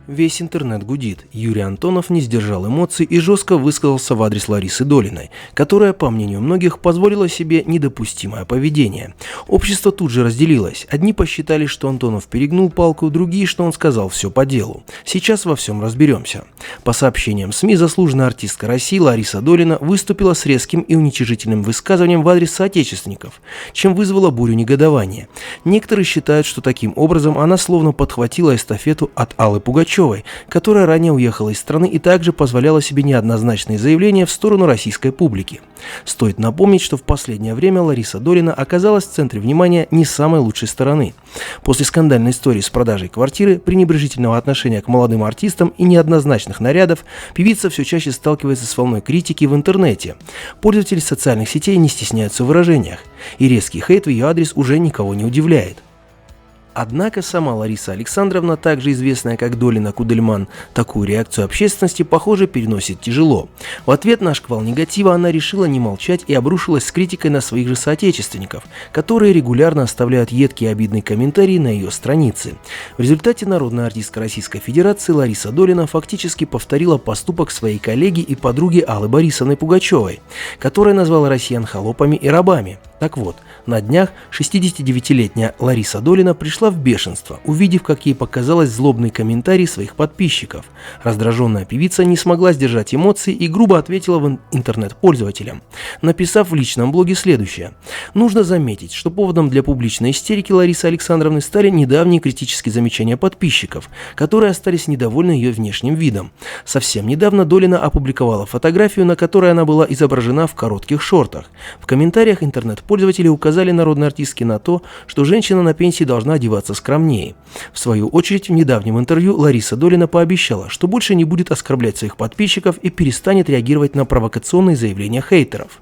Весь интернет гудит. Юрий Антонов не сдержал эмоций и жестко высказался в адрес Ларисы Долиной, которая, по мнению многих, позволила себе недопустимое поведение. Общество тут же разделилось. Одни посчитали, что Антонов перегнул палку, другие, что он сказал все по делу. Сейчас во всем разберемся. По сообщениям СМИ, заслуженная артистка России Лариса Долина выступила с резким и уничижительным высказыванием в адрес соотечественников, чем вызвала бурю негодования. Некоторые считают, что таким образом она словно подхватила эстафету от Аллы Пугачевой, которая ранее уехала из страны и также позволяла себе неоднозначные заявления в сторону российской публики. Стоит напомнить, что в последнее время Лариса Долина оказалась в центре внимания не с самой лучшей стороны. После скандальной истории с продажей квартиры, пренебрежительного отношения к молодым артистам и неоднозначных нарядов, певица все чаще сталкивается с волной критики в интернете. Пользователи социальных сетей не стесняются в выражениях, и резкий хейт в ее адрес уже никого не удивляет. Однако сама Лариса Александровна, также известная как Долина Кудельман, такую реакцию общественности, похоже, переносит тяжело. В ответ на шквал негатива она решила не молчать и обрушилась с критикой на своих же соотечественников, которые регулярно оставляют едкие и обидные комментарии на ее странице. В результате народная артистка Российской Федерации Лариса Долина фактически повторила поступок своей коллеги и подруги Аллы Борисовны Пугачевой, которая назвала россиян холопами и рабами. Так вот, на днях 69-летняя Лариса Долина пришла в бешенство, увидев, как ей показалось, злобный комментарий своих подписчиков. Раздраженная певица не смогла сдержать эмоции и грубо ответила в интернет-пользователям, написав в личном блоге следующее. Нужно заметить, что поводом для публичной истерики Ларисы Александровны стали недавние критические замечания подписчиков, которые остались недовольны ее внешним видом. Совсем недавно Долина опубликовала фотографию, на которой она была изображена в коротких шортах. В комментариях интернет-пользователи указали народной артистке на то, что женщина на пенсии должна одеваться скромнее. В свою очередь, в недавнем интервью Лариса Долина пообещала, что больше не будет оскорблять своих подписчиков и перестанет реагировать на провокационные заявления хейтеров.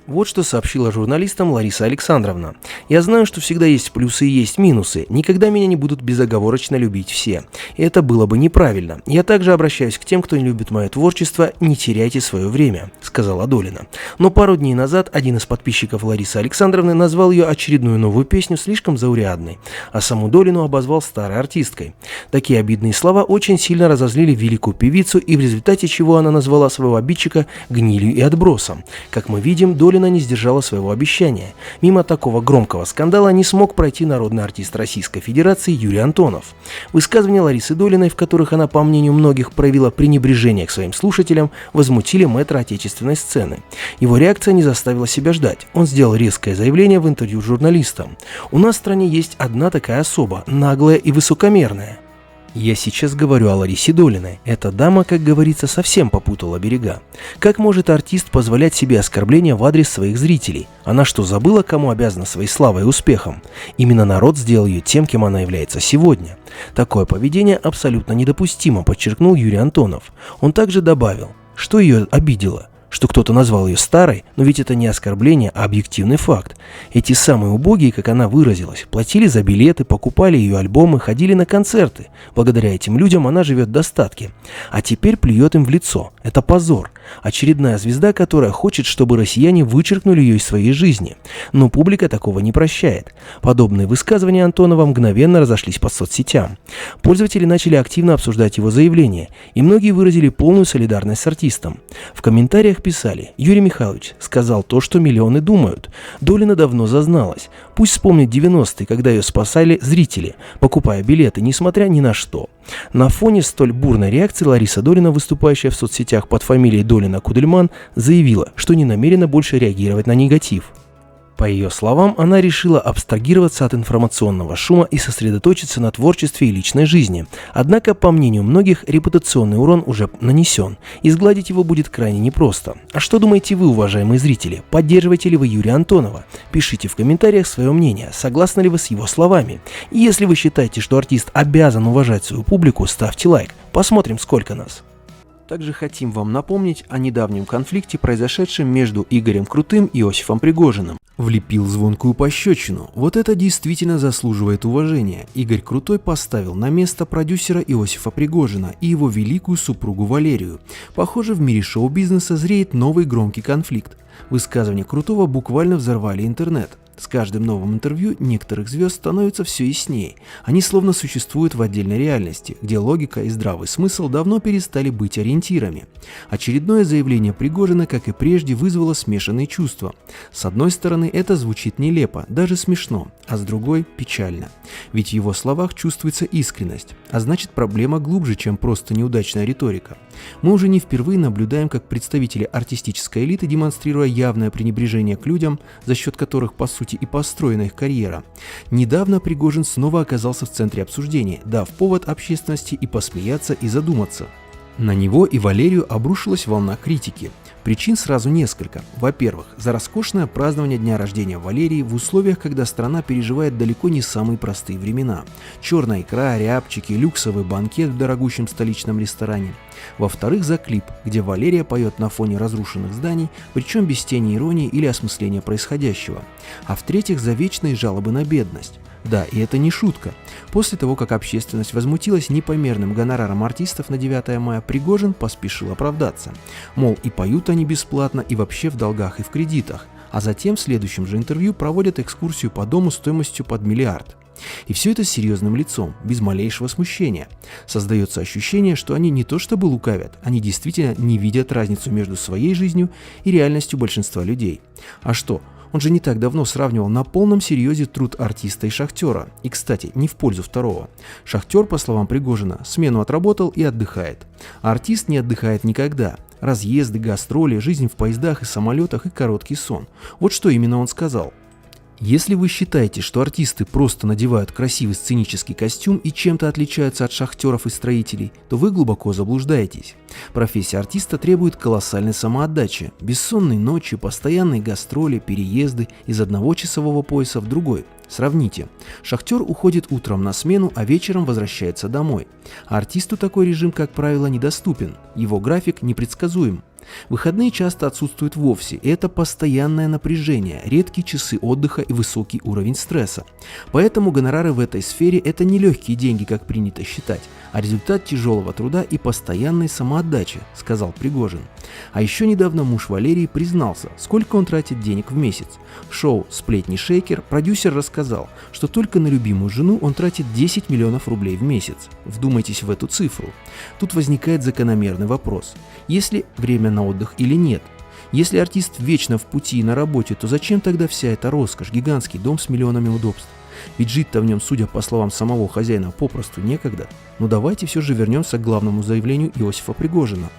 Вот что сообщила журналистам Лариса Александровна. «Я знаю, что всегда есть плюсы и есть минусы. Никогда меня не будут безоговорочно любить все. И это было бы неправильно. Я также обращаюсь к тем, кто не любит мое творчество. Не теряйте свое время», — сказала Долина. Но пару дней назад один из подписчиков Ларисы Александровны назвал ее очередную новую песню слишком заурядной, а саму Долину обозвал старой артисткой. Такие обидные слова очень сильно разозлили великую певицу, и в результате чего она назвала своего обидчика гнилью и отбросом. Как мы видим, Долина не сдержала своего обещания. Мимо такого громкого скандала не смог пройти народный артист Российской Федерации Юрий Антонов. Высказывания Ларисы Долиной, в которых она, по мнению многих, проявила пренебрежение к своим слушателям, возмутили мэтра отечественной сцены. Его реакция не заставила себя ждать. Он сделал резкое заявление в интервью журналистам. «У нас в стране есть одна такая особа, наглая и высокомерная. Я сейчас говорю о Ларисе Долиной. Эта дама, как говорится, совсем попутала берега. Как может артист позволять себе оскорбления в адрес своих зрителей? Она что, забыла, кому обязана своей славой и успехом? Именно народ сделал ее тем, кем она является сегодня. Такое поведение абсолютно недопустимо», подчеркнул Юрий Антонов. Он также добавил, что ее обидело. Что кто-то назвал ее старой, но ведь это не оскорбление, а объективный факт. Эти самые убогие, как она выразилась, платили за билеты, покупали ее альбомы, ходили на концерты. Благодаря этим людям она живет в достатке. А теперь плюет им в лицо. Это позор. Очередная звезда, которая хочет, чтобы россияне вычеркнули ее из своей жизни. Но публика такого не прощает. Подобные высказывания Антонова мгновенно разошлись по соцсетям. Пользователи начали активно обсуждать его заявление, и многие выразили полную солидарность с артистом. В комментариях писали: «Юрий Михайлович сказал то, что миллионы думают. Долина давно зазналась. Пусть вспомнит 90-е, когда ее спасали зрители, покупая билеты, несмотря ни на что». На фоне столь бурной реакции Лариса Долина, выступающая в соцсетях под фамилией Долина Кудельман, заявила, что не намерена больше реагировать на негатив. По ее словам, она решила абстрагироваться от информационного шума и сосредоточиться на творчестве и личной жизни. Однако, по мнению многих, репутационный урон уже нанесен, и сгладить его будет крайне непросто. А что думаете вы, уважаемые зрители? Поддерживаете ли вы Юрия Антонова? Пишите в комментариях свое мнение, согласны ли вы с его словами. И если вы считаете, что артист обязан уважать свою публику, ставьте лайк. Посмотрим, сколько нас. Также хотим вам напомнить о недавнем конфликте, произошедшем между Игорем Крутым и Иосифом Пригожиным. Влепил звонкую пощечину. Вот это действительно заслуживает уважения. Игорь Крутой поставил на место продюсера Иосифа Пригожина и его великую супругу Валерию. Похоже, в мире шоу-бизнеса зреет новый громкий конфликт. Высказывания Крутого буквально взорвали интернет. С каждым новым интервью некоторых звезд становится все яснее. Они словно существуют в отдельной реальности, где логика и здравый смысл давно перестали быть ориентирами. Очередное заявление Пригожина, как и прежде, вызвало смешанные чувства. С одной стороны, это звучит нелепо, даже смешно, а с другой – печально. Ведь в его словах чувствуется искренность, а значит, проблема глубже, чем просто неудачная риторика. Мы уже не впервые наблюдаем, как представители артистической элиты, демонстрируя явное пренебрежение к людям, за счет которых, по сути, и построена их карьера. Недавно Пригожин снова оказался в центре обсуждения, дав повод общественности и посмеяться, и задуматься. На него и Валерию обрушилась волна критики. Причин сразу несколько. Во-первых, за роскошное празднование дня рождения Валерии в условиях, когда страна переживает далеко не самые простые времена. Черная икра, рябчики, люксовый банкет в дорогущем столичном ресторане. Во-вторых, за клип, где Валерия поет на фоне разрушенных зданий, причем без тени иронии или осмысления происходящего. А в-третьих, за вечные жалобы на бедность. Да, и это не шутка. После того, как общественность возмутилась непомерным гонораром артистов на 9 мая, Пригожин поспешил оправдаться. Мол, и поют они бесплатно, и вообще в долгах и в кредитах. А затем в следующем же интервью проводят экскурсию по дому стоимостью под миллиард. И все это с серьезным лицом, без малейшего смущения. Создается ощущение, что они не то чтобы лукавят, они действительно не видят разницу между своей жизнью и реальностью большинства людей. А что? Он же не так давно сравнивал на полном серьезе труд артиста и шахтера. И, кстати, не в пользу второго. Шахтер, по словам Пригожина, смену отработал и отдыхает. А артист не отдыхает никогда. Разъезды, гастроли, жизнь в поездах и самолетах и короткий сон. Вот что именно он сказал. Если вы считаете, что артисты просто надевают красивый сценический костюм и чем-то отличаются от шахтеров и строителей, то вы глубоко заблуждаетесь. Профессия артиста требует колоссальной самоотдачи, бессонные ночи, постоянные гастроли, переезды из одного часового пояса в другой. Сравните. Шахтер уходит утром на смену, а вечером возвращается домой. А артисту такой режим, как правило, недоступен. Его график непредсказуем. Выходные часто отсутствуют вовсе, и это постоянное напряжение, редкие часы отдыха и высокий уровень стресса. Поэтому гонорары в этой сфере – это не легкие деньги, как принято считать, а результат тяжелого труда и постоянной самоотдачи, сказал Пригожин. А еще недавно муж Валерии признался, сколько он тратит денег в месяц. В шоу «Сплетни Шейкер» продюсер рассказал, что только на любимую жену он тратит 10 миллионов рублей в месяц. Вдумайтесь в эту цифру. Тут возникает закономерный вопрос. Есть ли время на отдых или нет? Если артист вечно в пути и на работе, то зачем тогда вся эта роскошь, гигантский дом с миллионами удобств? Ведь жить-то в нем, судя по словам самого хозяина, попросту некогда. Но давайте все же вернемся к главному заявлению Иосифа Пригожина,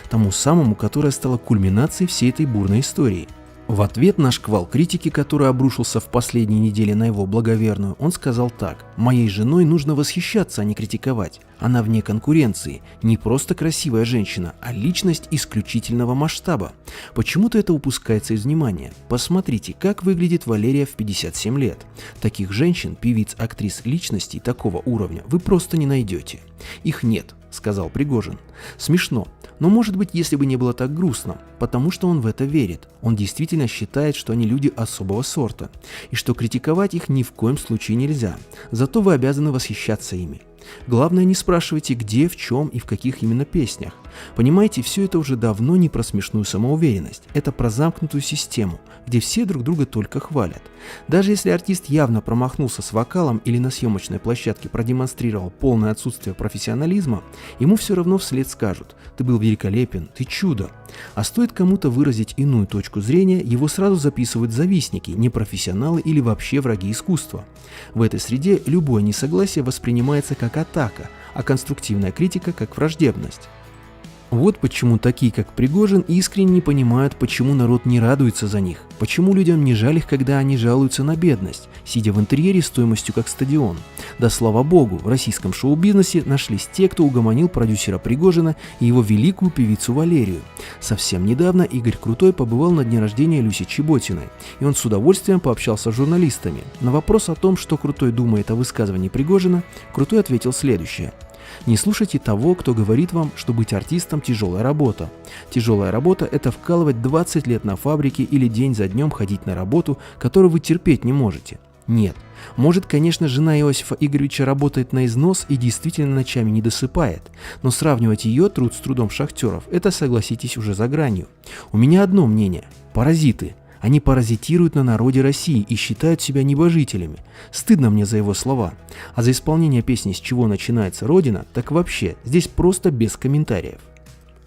тому самому, которое стало кульминацией всей этой бурной истории. В ответ на шквал критики, который обрушился в последние недели на его благоверную, он сказал так: «Моей женой нужно восхищаться, а не критиковать. Она вне конкуренции, не просто красивая женщина, а личность исключительного масштаба. Почему-то это упускается из внимания. Посмотрите, как выглядит Валерия в 57 лет. Таких женщин, певиц, актрис, личностей такого уровня вы просто не найдете. Их нет», — сказал Пригожин. Смешно, но может быть, если бы не было так грустно, потому что он в это верит. Он действительно считает, что они люди особого сорта, и что критиковать их ни в коем случае нельзя. Зато вы обязаны восхищаться ими. Главное, не спрашивайте, где, в чем и в каких именно песнях. Понимаете, все это уже давно не про смешную самоуверенность, это про замкнутую систему, где все друг друга только хвалят. Даже если артист явно промахнулся с вокалом или на съемочной площадке продемонстрировал полное отсутствие профессионализма, ему все равно вслед скажут: «Ты был великолепен, ты чудо». А стоит кому-то выразить иную точку зрения, его сразу записывают завистники, непрофессионалы или вообще враги искусства. В этой среде любое несогласие воспринимается как атака, а конструктивная критика как враждебность. Вот почему такие, как Пригожин, искренне не понимают, почему народ не радуется за них, почему людям не жаль их, когда они жалуются на бедность, сидя в интерьере стоимостью как стадион. Да слава богу, в российском шоу-бизнесе нашлись те, кто угомонил продюсера Пригожина и его великую певицу Валерию. Совсем недавно Игорь Крутой побывал на дне рождения Люси Чеботиной, и он с удовольствием пообщался с журналистами. На вопрос о том, что Крутой думает о высказывании Пригожина, Крутой ответил следующее: «Не слушайте того, кто говорит вам, что быть артистом – тяжелая работа. Тяжелая работа – это вкалывать 20 лет на фабрике или день за днем ходить на работу, которую вы терпеть не можете. Нет. Может, конечно, жена Иосифа Игоревича работает на износ и действительно ночами не досыпает, но сравнивать ее труд с трудом шахтеров – это, согласитесь, уже за гранью. У меня одно мнение – паразиты. Они паразитируют на народе России и считают себя небожителями. Стыдно мне за его слова. А за исполнение песни «С чего начинается Родина» так вообще здесь просто без комментариев.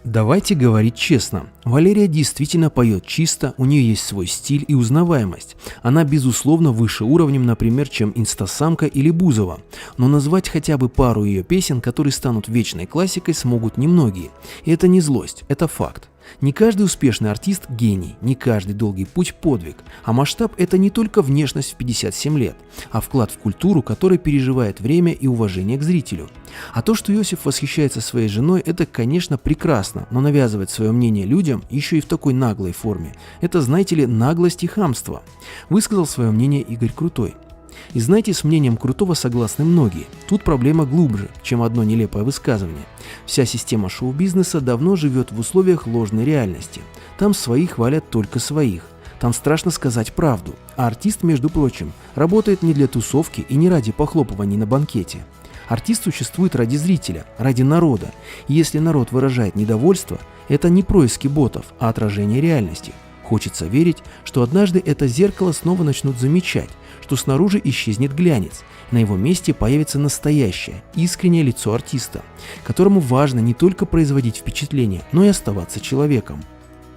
Давайте говорить честно, Валерия действительно поет чисто, у нее есть свой стиль и узнаваемость. Она безусловно выше уровнем, например, чем Инстасамка или Бузова. Но назвать хотя бы пару ее песен, которые станут вечной классикой, смогут немногие. И это не злость, это факт. Не каждый успешный артист – гений, не каждый долгий путь – подвиг, а масштаб – это не только внешность в 57 лет, а вклад в культуру, который переживает время и уважение к зрителю. А то, что Иосиф восхищается своей женой, это, конечно, прекрасно, но навязывать свое мнение людям еще и в такой наглой форме – это, знаете ли, наглость и хамство. Высказал свое мнение Игорь Крутой. И знаете, с мнением Крутого согласны многие. Тут проблема глубже, чем одно нелепое высказывание. Вся система шоу-бизнеса давно живет в условиях ложной реальности. Там своих хвалят только своих. Там страшно сказать правду. А артист, между прочим, работает не для тусовки и не ради похлопываний на банкете. Артист существует ради зрителя, ради народа. И если народ выражает недовольство, это не происки ботов, а отражение реальности. Хочется верить, что однажды это зеркало снова начнут замечать, что снаружи исчезнет глянец, на его месте появится настоящее, искреннее лицо артиста, которому важно не только производить впечатление, но и оставаться человеком.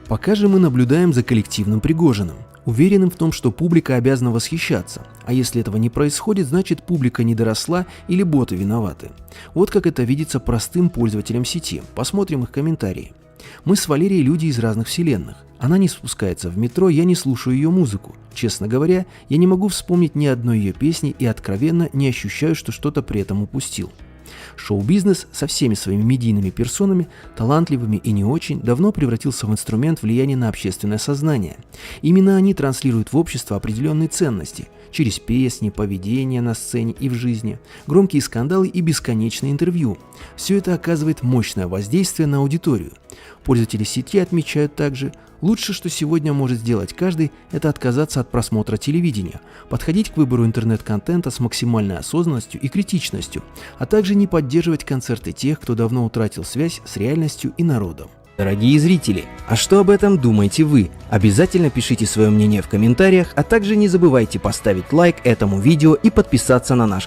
Пока же мы наблюдаем за коллективным Пригожиным, уверенным в том, что публика обязана восхищаться, а если этого не происходит, значит публика не доросла или боты виноваты. Вот как это видится простым пользователям сети. Посмотрим их комментарии. Мы с Валерией люди из разных вселенных. Она не спускается в метро, я не слушаю ее музыку. Честно говоря, я не могу вспомнить ни одной ее песни и откровенно не ощущаю, что что-то при этом упустил. Шоу-бизнес со всеми своими медийными персонами, талантливыми и не очень, давно превратился в инструмент влияния на общественное сознание. Именно они транслируют в общество определенные ценности через песни, поведение на сцене и в жизни, громкие скандалы и бесконечные интервью. Все это оказывает мощное воздействие на аудиторию. Пользователи сети отмечают также, лучше, что сегодня может сделать каждый, это отказаться от просмотра телевидения, подходить к выбору интернет-контента с максимальной осознанностью и критичностью, а также не поддерживать концерты тех, кто давно утратил связь с реальностью и народом. Дорогие зрители, а что об этом думаете вы? Обязательно пишите свое мнение в комментариях, а также не забывайте поставить лайк этому видео и подписаться на наш канал.